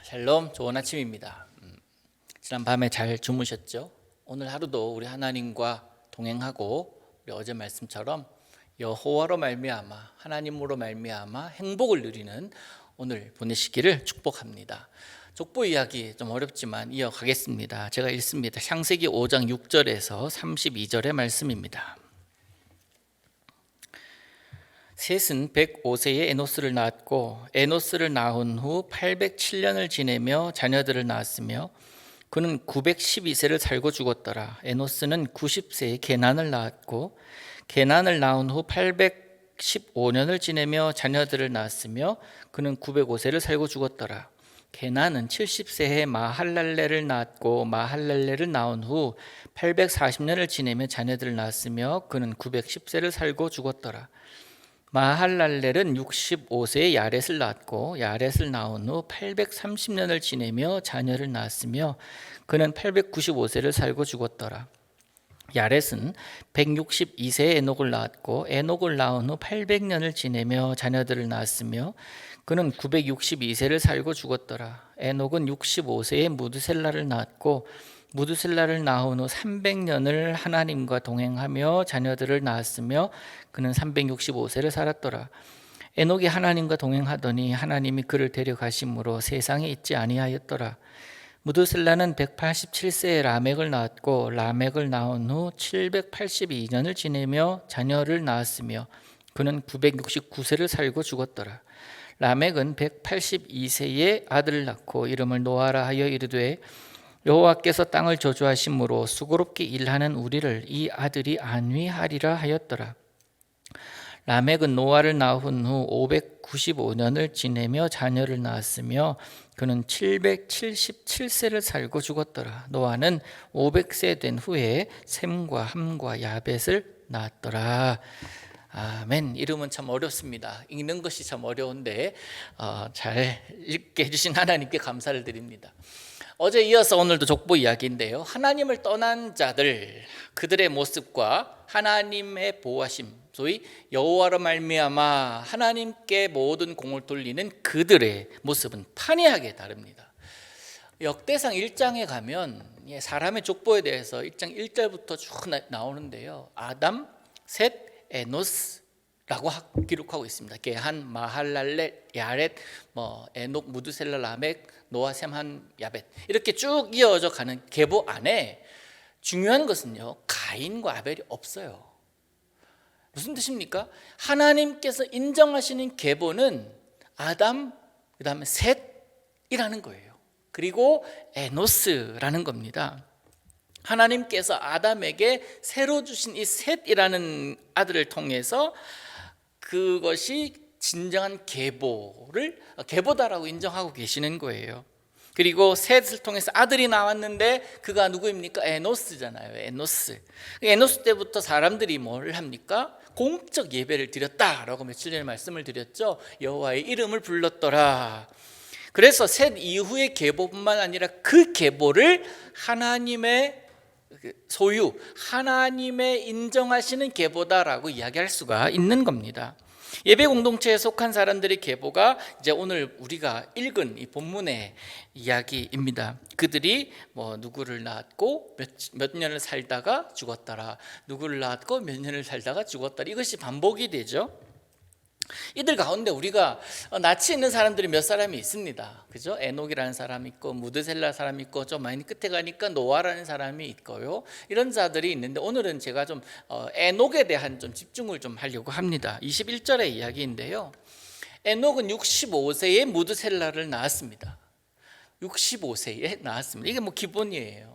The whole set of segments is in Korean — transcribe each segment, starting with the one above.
샬롬, 좋은 아침입니다. 지난 밤에 잘 주무셨죠? 오늘 하루도 우리 하나님과 동행하고 우리 어제 말씀처럼 여호와로 말미암아 하나님으로 말미암아 행복을 누리는 오늘 보내시기를 축복합니다. 족보 이야기 좀 어렵지만 이어가겠습니다. 제가 읽습니다. 창세기 5장 6절에서 32절의 말씀입니다. 셋은 105세에 에노스를 낳았고 에노스를 낳은 후 807년을 지내며 자녀들을 낳았으며 그는 912세를 살고 죽었더라. 에노스는 90세에 게난을 낳았고 게난을 낳은 후 815년을 지내며 자녀들을 낳았으며 그는 905세를 살고 죽었더라. 게난은 70세에 마할랄레를 낳았고 마할랄레를 낳은 후 840년을 지내며 자녀들을 낳았으며 그는 910세를 살고 죽었더라. 마할랄렐은 65세에 야렛을 낳았고 야렛을 낳은 후 830년을 지내며 자녀를 낳았으며 그는 895세를 살고 죽었더라. 야렛은 162세에 에녹을 낳았고 에녹을 낳은 후 800년을 지내며 자녀들을 낳았으며 그는 962세를 살고 죽었더라. 에녹은 65세에 무드셀라를 낳았고 무드셀라를 낳은 후 300년을 하나님과 동행하며 자녀들을 낳았으며 그는 365세를 살았더라. 에녹이 하나님과 동행하더니 하나님이 그를 데려가심으로 세상에 있지 아니하였더라. 무드셀라는 187세에 라멕을 낳았고 라멕을 낳은 후 782년을 지내며 자녀를 낳았으며 그는 969세를 살고 죽었더라. 라멕은 182세에 아들을 낳고 이름을 노아라 하여 이르되 여호와께서 땅을 저주하심으로 수고롭게 일하는 우리를 이 아들이 안위하리라 하였더라. 라멕은 노아를 낳은 후 595년을 지내며 자녀를 낳았으며 그는 777세를 살고 죽었더라. 노아는 500세 된 후에 셈과 함과 야벳을 낳았더라. 아멘. 이름은 참 어렵습니다. 읽는 것이 참 어려운데 잘 읽게 해주신 하나님께 감사를 드립니다. 어제 이어서 오늘도 족보 이야기인데요. 하나님을 떠난 자들, 그들의 모습과 하나님의 보호하심, 소위 여호와로 말미암아 하나님께 모든 공을 돌리는 그들의 모습은 판이하게 다릅니다. 역대상 1장에 가면 사람의 족보에 대해서 1장 1절부터 쭉 나오는데요. 아담, 셋, 에노스라고 기록하고 있습니다. 게한, 마할랄렛, 야렛, 에녹, 무드셀라, 라멕, 노아, 셈, 함, 야벳 이렇게 쭉 이어져 가는 계보 안에 중요한 것은요, 가인과 아벨이 없어요. 무슨 뜻입니까? 하나님께서 인정하시는 계보는 아담, 그 다음에 셋이라는 거예요. 그리고 에노스라는 겁니다. 하나님께서 아담에게 새로 주신 이 셋이라는 아들을 통해서 그것이 진정한 계보다라고 인정하고 계시는 거예요. 그리고 셋을 통해서 아들이 나왔는데 그가 누구입니까? 에노스잖아요. 에노스 때부터 사람들이 뭘 합니까? 공적 예배를 드렸다라고 며칠 전에 말씀을 드렸죠. 여호와의 이름을 불렀더라. 그래서 셋 이후의 계보뿐만 아니라 그 계보를 하나님의 소유, 하나님의 인정하시는 계보다라고 이야기할 수가 있는 겁니다. 예배 공동체에 속한 사람들의 계보가 이제 오늘 우리가 읽은 이 본문의 이야기입니다. 그들이 누구를 낳았고 몇 년을 살다가 죽었더라. 누구를 낳았고 몇 년을 살다가 죽었더라. 이것이 반복이 되죠. 이들 가운데 우리가 낯이 있는 사람들이 몇 사람이 있습니다. 그죠? 에녹이라는 사람이 있고 무드셀라 사람이 있고 좀 많이 끝에 가니까 노아라는 사람이 있고요. 이런 자들이 있는데 오늘은 제가 좀 에녹에 대한 좀 집중을 좀 하려고 합니다. 21절의 이야기인데요. 에녹은 65세에 무드셀라를 낳았습니다. 65세에 낳았습니다. 이게 기본이에요.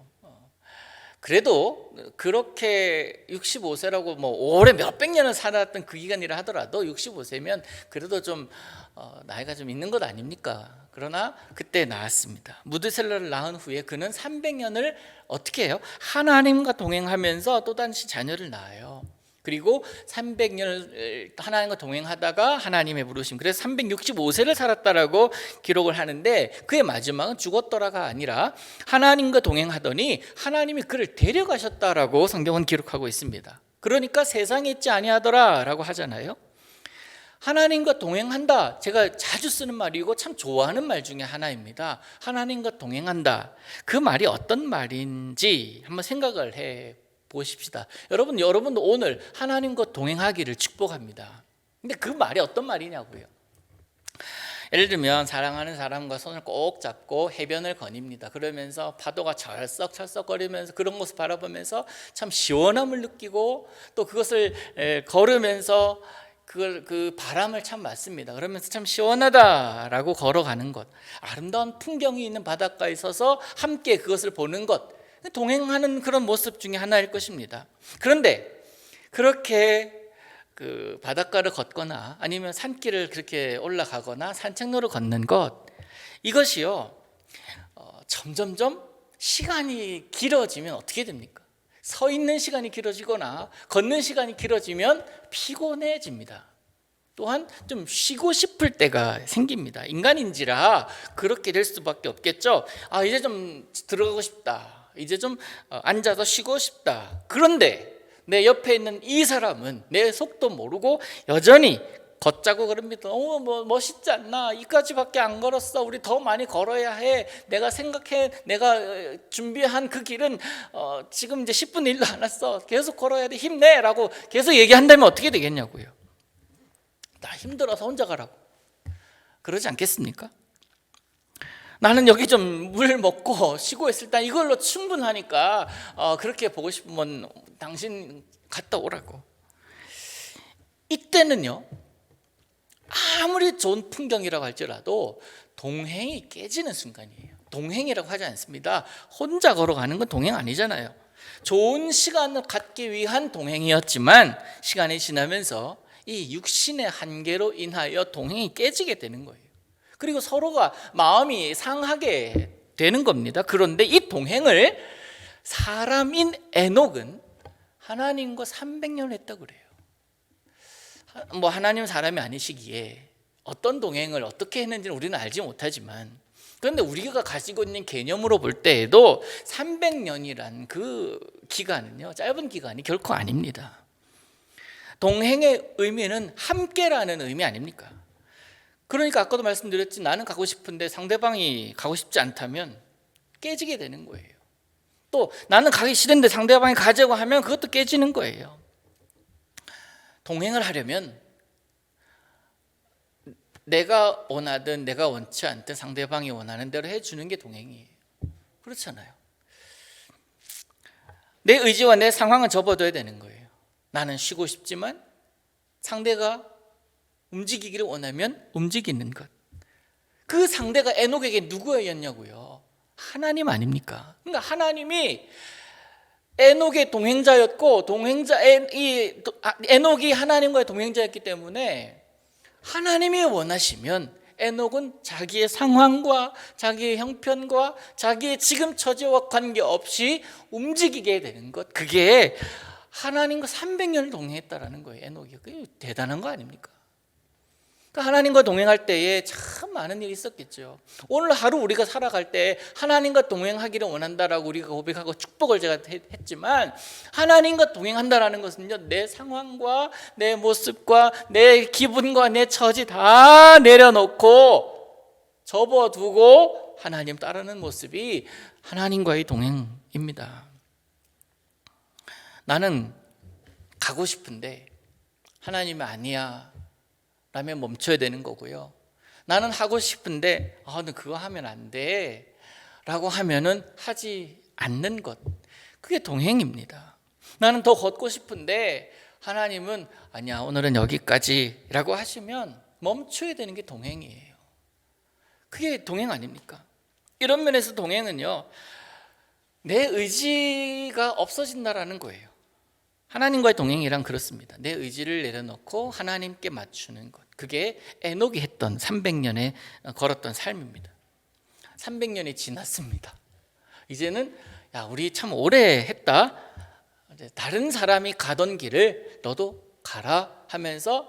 그래도 그렇게 65세라고 오래 몇백 년을 살았던 그 기간이라 하더라도 65세면 그래도 좀 나이가 좀 있는 것 아닙니까? 그러나 그때 낳았습니다. 무드셀라를 낳은 후에 그는 300년을 어떻게 해요? 하나님과 동행하면서 또다시 자녀를 낳아요. 그리고 300년을 하나님과 동행하다가 하나님의 부르심, 그래서 365세를 살았다라고 기록을 하는데 그의 마지막은 죽었더라가 아니라 하나님과 동행하더니 하나님이 그를 데려가셨다라고 성경은 기록하고 있습니다. 그러니까 세상에 있지 아니하더라라고 하잖아요. 하나님과 동행한다. 제가 자주 쓰는 말이고 참 좋아하는 말 중에 하나입니다. 하나님과 동행한다. 그 말이 어떤 말인지 한번 생각을 해 보십시다. 여러분도 오늘 하나님과 동행하기를 축복합니다. 근데 그 말이 어떤 말이냐고요. 예를 들면 사랑하는 사람과 손을 꼭 잡고 해변을 거닙니다. 그러면서 파도가 철썩철썩거리면서 그런 모습 바라보면서 참 시원함을 느끼고 또 그것을 걸으면서 그 바람을 참 맞습니다. 그러면서 참 시원하다라고 걸어가는 것, 아름다운 풍경이 있는 바닷가에 서서 함께 그것을 보는 것, 동행하는 그런 모습 중에 하나일 것입니다. 그런데 그렇게 그 바닷가를 걷거나 아니면 산길을 그렇게 올라가거나 산책로를 걷는 것, 이것이요 점점점 시간이 길어지면 어떻게 됩니까? 서 있는 시간이 길어지거나 걷는 시간이 길어지면 피곤해집니다. 또한 좀 쉬고 싶을 때가 생깁니다. 인간인지라 그렇게 될 수밖에 없겠죠. 이제 좀 들어가고 싶다. 이제 좀 앉아서 쉬고 싶다. 그런데 내 옆에 있는 이 사람은 내 속도 모르고 여전히 걷자고 그럽니다. 뭐 멋있지 않나? 이까지밖에 안 걸었어. 우리 더 많이 걸어야 해. 내가 준비한 그 길은 지금 이제 10분 1도 안 왔어. 계속 걸어야 돼. 힘내라고 계속 얘기한다면 어떻게 되겠냐고요. 나 힘들어서 혼자 가라고 그러지 않겠습니까? 나는 여기 좀 물 먹고 쉬고 있을 때 이걸로 충분하니까 그렇게 보고 싶으면 당신 갔다 오라고. 이때는요, 아무리 좋은 풍경이라고 할지라도 동행이 깨지는 순간이에요. 동행이라고 하지 않습니다. 혼자 걸어가는 건 동행 아니잖아요. 좋은 시간을 갖기 위한 동행이었지만 시간이 지나면서 이 육신의 한계로 인하여 동행이 깨지게 되는 거예요. 그리고 서로가 마음이 상하게 되는 겁니다. 그런데 이 동행을 사람인 에녹은 하나님과 300년을 했다고 그래요. 뭐 하나님 사람이 아니시기에 어떤 동행을 어떻게 했는지는 우리는 알지 못하지만, 그런데 우리가 가지고 있는 개념으로 볼 때에도 300년이란 그 기간은요, 짧은 기간이 결코 아닙니다. 동행의 의미는 함께라는 의미 아닙니까? 그러니까 아까도 말씀드렸지, 나는 가고 싶은데 상대방이 가고 싶지 않다면 깨지게 되는 거예요. 또 나는 가기 싫은데 상대방이 가자고 하면 그것도 깨지는 거예요. 동행을 하려면 내가 원하든 내가 원치 않든 상대방이 원하는 대로 해주는 게 동행이에요. 그렇잖아요. 내 의지와 내 상황은 접어둬야 되는 거예요. 나는 쉬고 싶지만 상대가 움직이기를 원하면 움직이는 것. 그 상대가 에녹에게 누구였냐고요? 하나님 아닙니까? 그러니까 하나님이 에녹의 동행자였고 에녹이 하나님과의 동행자였기 때문에 하나님이 원하시면 에녹은 자기의 상황과 자기의 형편과 자기의 지금 처지와 관계없이 움직이게 되는 것, 그게 하나님과 300년을 동행했다라는 거예요. 에녹이. 그게 대단한 거 아닙니까? 그러니까 하나님과 동행할 때에 참 많은 일이 있었겠죠. 오늘 하루 우리가 살아갈 때 하나님과 동행하기를 원한다라고 우리가 고백하고 축복을 제가 했지만, 하나님과 동행한다라는 것은요, 내 상황과 내 모습과 내 기분과 내 처지 다 내려놓고 접어두고 하나님 따르는 모습이 하나님과의 동행입니다. 나는 가고 싶은데 하나님이 아니야 라면 멈춰야 되는 거고요. 나는 하고 싶은데 너 그거 하면 안 돼 라고 하면은 하지 않는 것, 그게 동행입니다. 나는 더 걷고 싶은데 하나님은 아니야 오늘은 여기까지 라고 하시면 멈춰야 되는 게 동행이에요. 그게 동행 아닙니까? 이런 면에서 동행은요, 내 의지가 없어진다라는 거예요. 하나님과의 동행이란 그렇습니다. 내 의지를 내려놓고 하나님께 맞추는 것, 그게 에녹이 했던 300년에 걸었던 삶입니다. 300년이 지났습니다. 이제는 우리 참 오래 했다, 다른 사람이 가던 길을 너도 가라 하면서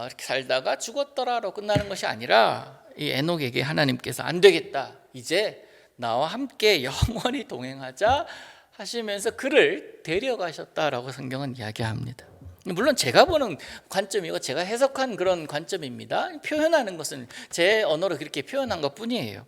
이렇게 살다가 죽었더라로 끝나는 것이 아니라, 이 에녹에게 하나님께서 안 되겠다, 이제 나와 함께 영원히 동행하자 하시면서 그를 데려가셨다라고 성경은 이야기합니다. 물론 제가 보는 관점이고 제가 해석한 그런 관점입니다. 표현하는 것은 제 언어로 그렇게 표현한 것뿐이에요.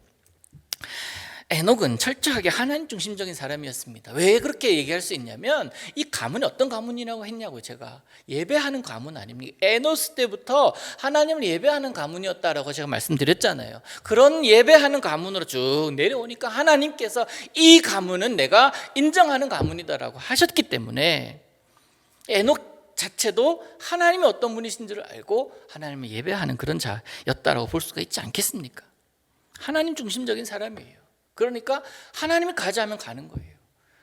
에녹은 철저하게 하나님 중심적인 사람이었습니다. 왜 그렇게 얘기할 수 있냐면 이 가문이 어떤 가문이라고 했냐고요. 제가 예배하는 가문 아닙니까? 에노스 때부터 하나님을 예배하는 가문이었다라고 제가 말씀드렸잖아요. 그런 예배하는 가문으로 쭉 내려오니까 하나님께서 이 가문은 내가 인정하는 가문이다라고 하셨기 때문에 에녹 자체도 하나님이 어떤 분이신 줄 알고 하나님을 예배하는 그런 자였다라고 볼 수가 있지 않겠습니까? 하나님 중심적인 사람이에요. 그러니까 하나님이 가자면 가는 거예요.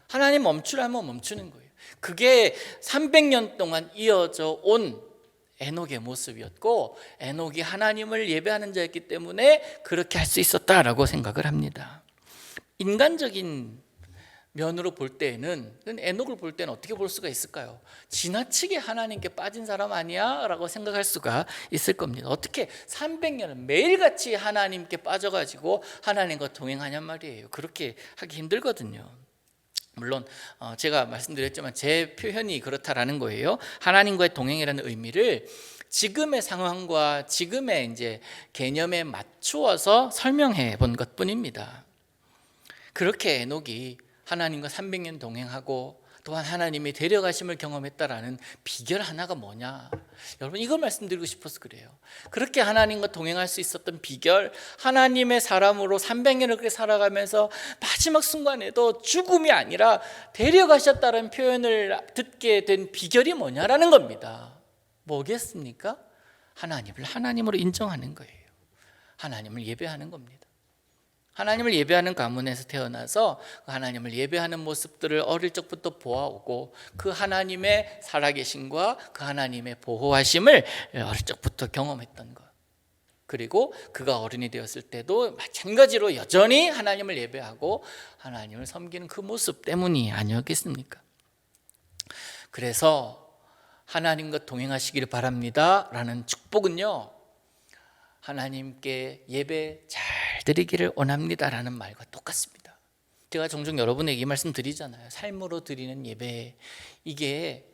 하나님 멈추라면 멈추는 거예요. 그게 300년 동안 이어져 온 에녹의 모습이었고, 에녹이 하나님을 예배하는 자였기 때문에 그렇게 할 수 있었다라고 생각을 합니다. 인간적인 면으로 볼 때에는, 에녹을 볼 때는 어떻게 볼 수가 있을까요? 지나치게 하나님께 빠진 사람 아니야? 라고 생각할 수가 있을 겁니다. 어떻게 300년을 매일같이 하나님께 빠져가지고 하나님과 동행하냔 말이에요. 그렇게 하기 힘들거든요. 물론 제가 말씀드렸지만 제 표현이 그렇다라는 거예요. 하나님과의 동행이라는 의미를 지금의 상황과 지금의 이제 개념에 맞추어서 설명해 본 것뿐입니다. 그렇게 에녹이 하나님과 300년 동행하고 또한 하나님이 데려가심을 경험했다라는 비결 하나가 뭐냐? 여러분 이걸 말씀드리고 싶어서 그래요. 그렇게 하나님과 동행할 수 있었던 비결, 하나님의 사람으로 300년을 그렇게 살아가면서 마지막 순간에도 죽음이 아니라 데려가셨다는 표현을 듣게 된 비결이 뭐냐라는 겁니다. 뭐겠습니까? 하나님을 하나님으로 인정하는 거예요. 하나님을 예배하는 겁니다. 하나님을 예배하는 가문에서 태어나서 하나님을 예배하는 모습들을 어릴 적부터 보아오고 그 하나님의 살아계심과 그 하나님의 보호하심을 어릴 적부터 경험했던 것, 그리고 그가 어른이 되었을 때도 마찬가지로 여전히 하나님을 예배하고 하나님을 섬기는 그 모습 때문이 아니었겠습니까? 그래서 하나님과 동행하시기를 바랍니다 라는 축복은요, 하나님께 예배 잘 드리기를 원합니다라는 말과 똑같습니다. 제가 종종 여러분에게 이 말씀 드리잖아요. 삶으로 드리는 예배, 이게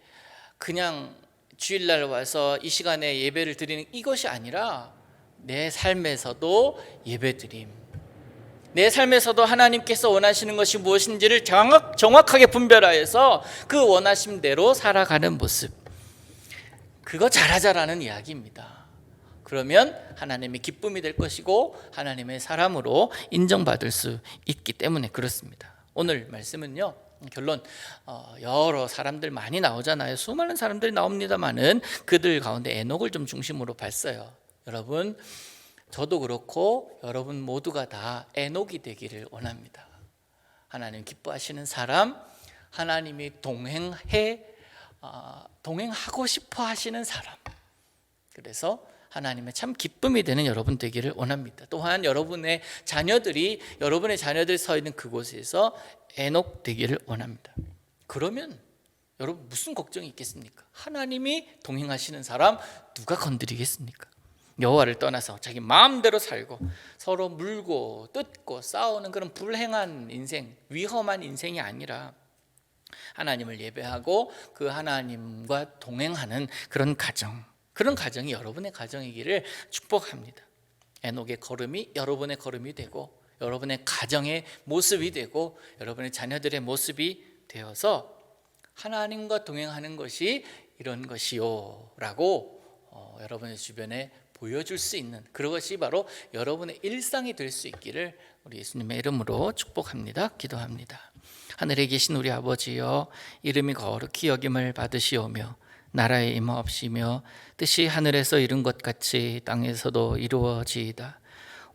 그냥 주일날 와서 이 시간에 예배를 드리는 이것이 아니라 내 삶에서도 예배드림, 내 삶에서도 하나님께서 원하시는 것이 무엇인지를 정확하게 분별하여서 그 원하심대로 살아가는 모습, 그거 잘하자라는 이야기입니다. 그러면 하나님의 기쁨이 될 것이고 하나님의 사람으로 인정받을 수 있기 때문에 그렇습니다. 오늘 말씀은요, 결론 여러 사람들 많이 나오잖아요. 수많은 사람들이 나옵니다만은 그들 가운데 에녹을 좀 중심으로 봤어요. 여러분, 저도 그렇고 여러분 모두가 다 에녹이 되기를 원합니다. 하나님 기뻐하시는 사람, 하나님이 동행하고 싶어 하시는 사람, 그래서 하나님의 참 기쁨이 되는 여러분 되기를 원합니다. 또한 여러분의 자녀들이 서 있는 그곳에서 에녹 되기를 원합니다. 그러면 여러분 무슨 걱정이 있겠습니까? 하나님이 동행하시는 사람 누가 건드리겠습니까? 여호와를 떠나서 자기 마음대로 살고 서로 물고 뜯고 싸우는 그런 불행한 인생, 위험한 인생이 아니라 하나님을 예배하고 그 하나님과 동행하는 그런 가정, 그런 가정이 여러분의 가정이기를 축복합니다. 에녹의 걸음이 여러분의 걸음이 되고 여러분의 가정의 모습이 되고 여러분의 자녀들의 모습이 되어서 하나님과 동행하는 것이 이런 것이요 라고 여러분의 주변에 보여줄 수 있는 그것이 바로 여러분의 일상이 될 수 있기를 우리 예수님의 이름으로 축복합니다. 기도합니다. 하늘에 계신 우리 아버지여, 이름이 거룩히 여김을 받으시오며 나라에 임하옵시며 뜻이 하늘에서 이룬 것 같이 땅에서도 이루어지이다.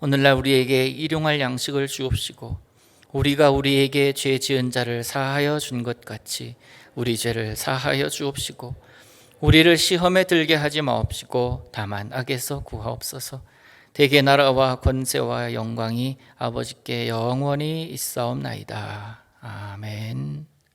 오늘날 우리에게 일용할 양식을 주옵시고 우리가 우리에게 죄 지은 자를 사하여 준 것 같이 우리 죄를 사하여 주옵시고 우리를 시험에 들게 하지 마옵시고 다만 악에서 구하옵소서. 대개 나라와 권세와 영광이 아버지께 영원히 있사옵나이다. 아멘.